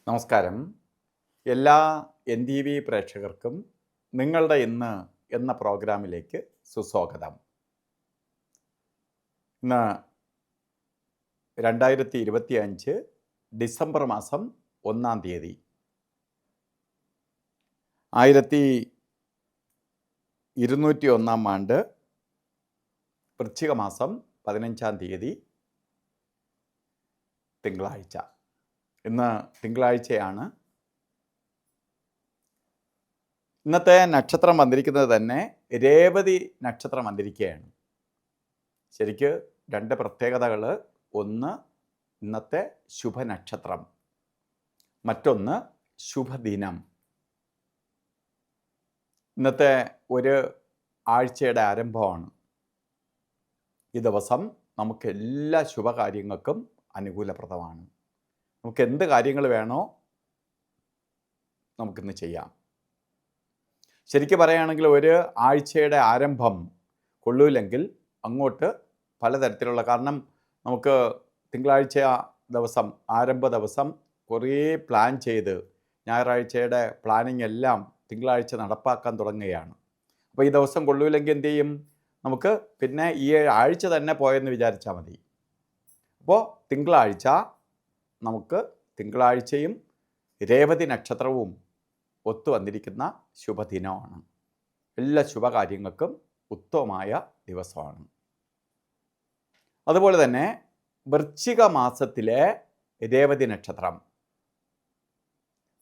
നമസ്കാരം. എല്ലാ NTV പ്രേക്ഷകർക്കും നിങ്ങളുടെ ഇന്ന് എന്ന പ്രോഗ്രാമിലേക്ക് സുസ്വാഗതം. ഇന്ന് 2025 ഡിസംബർ മാസം 1-ാം തീയതി 1201-ാം ആണ്ട് വൃശ്ചിക മാസം 15-ാം തീയതി തിങ്കളാഴ്ച. ഇന്ന് തിങ്കളാഴ്ചയാണ്. ഇന്നത്തെ നക്ഷത്രം വന്നിരിക്കുന്നത് തന്നെ രേവതി നക്ഷത്രം വന്നിരിക്കുകയാണ്. ശരിക്ക് രണ്ട് പ്രത്യേകതകൾ. ഒന്ന് ഇന്നത്തെ ശുഭനക്ഷത്രം, മറ്റൊന്ന് ശുഭദിനം. ഇന്നത്തെ ഒരു ആഴ്ചയുടെ ആരംഭമാണ്. ഈ ദിവസം നമുക്ക് എല്ലാ ശുഭകാര്യങ്ങൾക്കും അനുകൂലപ്രദമാണ്. നമുക്ക് എന്ത് കാര്യങ്ങൾ വേണോ നമുക്കിന്ന് ചെയ്യാം. ശരിക്കും പറയുകയാണെങ്കിൽ ഒരു ആഴ്ചയുടെ ആരംഭം കൊള്ളൂല്ലെങ്കിൽ അങ്ങോട്ട് പലതരത്തിലുള്ള, കാരണം നമുക്ക് തിങ്കളാഴ്ച ദിവസം ആരംഭ ദിവസം കുറേ പ്ലാൻ ചെയ്ത് ഞായറാഴ്ചയുടെ പ്ലാനിങ് എല്ലാം തിങ്കളാഴ്ച നടപ്പാക്കാൻ തുടങ്ങുകയാണ്. അപ്പോൾ ഈ ദിവസം കൊള്ളൂല്ലെങ്കിൽ എന്തു ചെയ്യും? നമുക്ക് പിന്നെ ഈ ആഴ്ച തന്നെ പോയെന്ന് വിചാരിച്ചാൽ മതി. അപ്പോൾ തിങ്കളാഴ്ച നമുക്ക് തിങ്കളാഴ്ചയും രേവതി നക്ഷത്രവും ഒത്തു വന്നിരിക്കുന്ന ശുഭദിനമാണ്. എല്ലാ ശുഭകാര്യങ്ങൾക്കും ഉത്തമമായ ദിവസമാണ്. അതുപോലെ തന്നെ വൃശ്ചിക മാസത്തിലെ രേവതി നക്ഷത്രം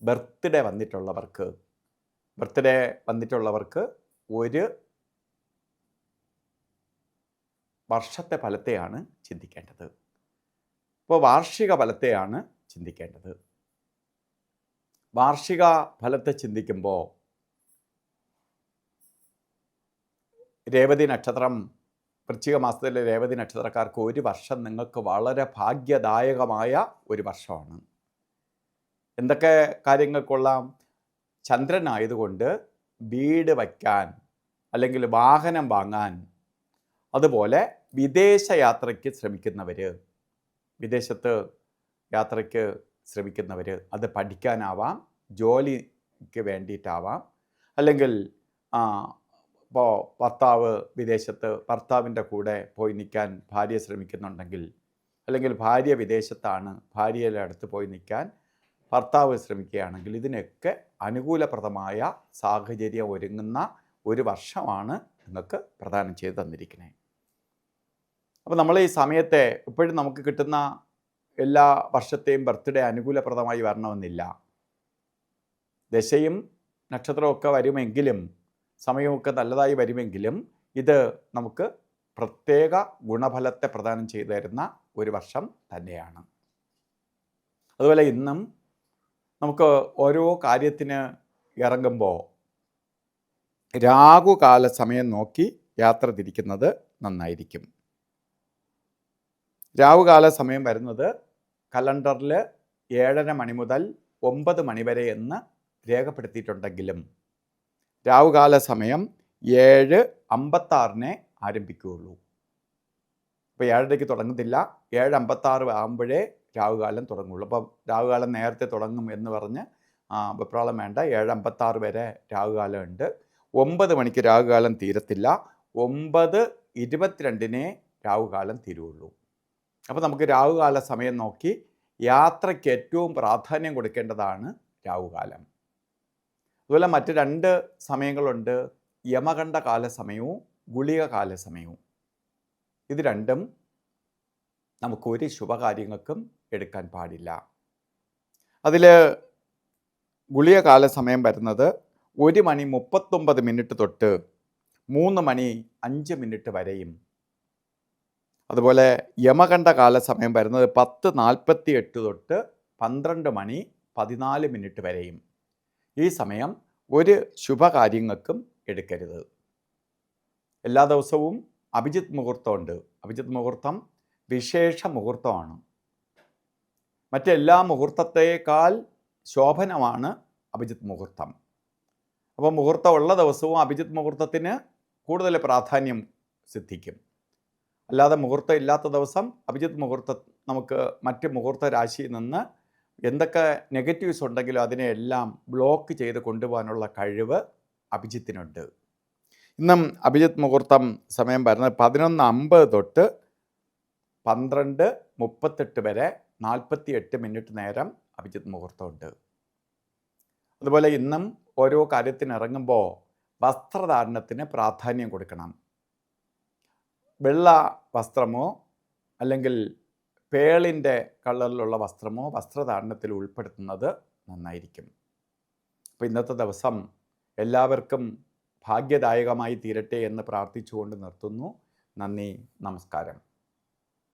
ബർത്ത്ഡേ വന്നിട്ടുള്ളവർക്ക് ഒരു വർഷത്തെ ഫലത്തെയാണ് ചിന്തിക്കേണ്ടത്. ഇപ്പോൾ വാർഷിക ഫലത്തെയാണ് ചിന്തിക്കേണ്ടത്. വാർഷിക ഫലത്തെ ചിന്തിക്കുമ്പോൾ രേവതി നക്ഷത്രം, വൃശ്ചിക മാസത്തിലെ രേവതി നക്ഷത്രക്കാർക്ക് ഒരു വർഷം നിങ്ങൾക്ക് വളരെ ഭാഗ്യദായകമായ ഒരു വർഷമാണ്. എന്തൊക്കെ കാര്യങ്ങൾ കൊള്ളാം? ചന്ദ്രനായതുകൊണ്ട് വീട് വയ്ക്കാൻ അല്ലെങ്കിൽ വാഹനം വാങ്ങാൻ, അതുപോലെ വിദേശ യാത്രയ്ക്ക് ശ്രമിക്കുന്നവർ, വിദേശത്ത് യാത്രയ്ക്ക് ശ്രമിക്കുന്നവർ, അത് പഠിക്കാനാവാം, ജോലിക്ക് വേണ്ടിയിട്ടാവാം, അല്ലെങ്കിൽ ഇപ്പോൾ ഭർത്താവ് വിദേശത്ത് ഭർത്താവിൻ്റെ കൂടെ പോയി നിൽക്കാൻ ഭാര്യ ശ്രമിക്കുന്നുണ്ടെങ്കിൽ, അല്ലെങ്കിൽ ഭാര്യ വിദേശത്താണ് ഭാര്യയുടെ അടുത്ത് പോയി നിൽക്കാൻ ഭർത്താവ് ശ്രമിക്കുകയാണെങ്കിൽ, ഇതിനൊക്കെ അനുകൂലപ്രദമായ സാഹചര്യം ഒരുങ്ങുന്ന ഒരു വർഷമാണ് നിങ്ങൾക്ക് പ്രദാനം ചെയ്ത് തന്നിരിക്കുന്നത്. അപ്പോൾ നമ്മൾ ഈ സമയത്തെ ഇപ്പോഴും നമുക്ക് കിട്ടുന്ന എല്ലാ വർഷത്തെയും ബർത്ത്ഡേ അനുകൂലപ്രദമായി വരണമെന്നില്ല. ദശയും നക്ഷത്രമൊക്കെ വരുമെങ്കിലും, സമയമൊക്കെ നല്ലതായി വരുമെങ്കിലും, ഇത് നമുക്ക് പ്രത്യേക ഗുണഫലത്തെ പ്രദാനം ചെയ്തു തരുന്ന ഒരു വർഷം തന്നെയാണ്. അതുപോലെ ഇന്നും നമുക്ക് ഓരോ കാര്യത്തിന് ഇറങ്ങുമ്പോൾ രാഹുകാല സമയം നോക്കി യാത്ര തിരിക്കുന്നത് നന്നായിരിക്കും. രാഹുകാല സമയം വരുന്നത് കലണ്ടറിൽ 7:30 മണി മുതൽ 9 മണി വരെ എന്ന് രേഖപ്പെടുത്തിയിട്ടുണ്ടെങ്കിലും രാഹുകാല സമയം 7:56 ആരംഭിക്കുകയുള്ളൂ. അപ്പോൾ 7:30 തുടങ്ങത്തില്ല, 7:56 ആകുമ്പോഴേ രാഹുകാലം തുടങ്ങുള്ളൂ. അപ്പോൾ രാഹുകാലം നേരത്തെ തുടങ്ങും എന്ന് പറഞ്ഞ് വെപ്രാളം വേണ്ട. 7:56 വരെ രാഹുകാലം ഉണ്ട്. 9 മണിക്ക് രാഹുകാലം തീരത്തില്ല, 9:22 രാഹുകാലം തീരുള്ളൂ. അപ്പോൾ നമുക്ക് രാഹുകാല സമയം നോക്കി യാത്രയ്ക്ക് ഏറ്റവും പ്രാധാന്യം കൊടുക്കേണ്ടതാണ് രാഹുകാലം. അതുപോലെ മറ്റ് രണ്ട് സമയങ്ങളുണ്ട്, യമകണ്ഠ കാല സമയവും ഗുളിക കാല സമയവും. ഇത് രണ്ടും നമുക്കൊരു ശുഭകാര്യങ്ങൾക്കും എടുക്കാൻ പാടില്ല. അതിൽ ഗുളിക കാല സമയം വരുന്നത് 1:39 തൊട്ട് 3:05 വരെയും, അതുപോലെ യമകണ്ഠ കാല സമയം വരുന്നത് 10:48 തൊട്ട് 12:14 വരെയും. ഈ സമയം ഒരു ശുഭകാര്യങ്ങൾക്കും എടുക്കരുത്. എല്ലാ ദിവസവും അഭിജിത്ത് മുഹൂർത്തമുണ്ട്. അഭിജിത്ത് മുഹൂർത്തം വിശേഷ മുഹൂർത്തമാണ്. മറ്റെല്ലാ മുഹൂർത്തത്തേക്കാൾ ശോഭനമാണ് അഭിജിത്ത് മുഹൂർത്തം. അപ്പോൾ മുഹൂർത്തമുള്ള ദിവസവും അഭിജിത്ത് മുഹൂർത്തത്തിന് കൂടുതൽ പ്രാധാന്യം സിദ്ധിക്കും. അല്ലാതെ മുഹൂർത്തം ഇല്ലാത്ത ദിവസം അഭിജിത്ത് മുഹൂർത്തം നമുക്ക് മറ്റ് മുഹൂർത്ത രാശിയിൽ നിന്ന് എന്തൊക്കെ നെഗറ്റീവ്സ് ഉണ്ടെങ്കിലും അതിനെയെല്ലാം ബ്ലോക്ക് ചെയ്ത് കൊണ്ടുപോകാനുള്ള കഴിവ് അഭിജിത്തിനുണ്ട്. ഇന്നും അഭിജിത്ത് മുഹൂർത്തം സമയം വരുന്നത് 11:50 തൊട്ട് 12:38 വരെ 48 മിനിറ്റ് നേരം അഭിജിത്ത് മുഹൂർത്തമുണ്ട്. അതുപോലെ ഇന്നും ഓരോ കാര്യത്തിന് ഇറങ്ങുമ്പോൾ വസ്ത്രധാരണത്തിന് പ്രാധാന്യം കൊടുക്കണം. വെള്ള വസ്ത്രമോ അല്ലെങ്കിൽ പേളിൻ്റെ കളറിലുള്ള വസ്ത്രമോ വസ്ത്രധാരണത്തിൽ ഉൾപ്പെടുത്തുന്നത് നന്നായിരിക്കും. അപ്പോൾ ഇന്നത്തെ ദിവസം എല്ലാവർക്കും ഭാഗ്യദായകമായി തീരട്ടെ എന്ന് പ്രാർത്ഥിച്ചുകൊണ്ട് നിർത്തുന്നു. നന്ദി, നമസ്കാരം.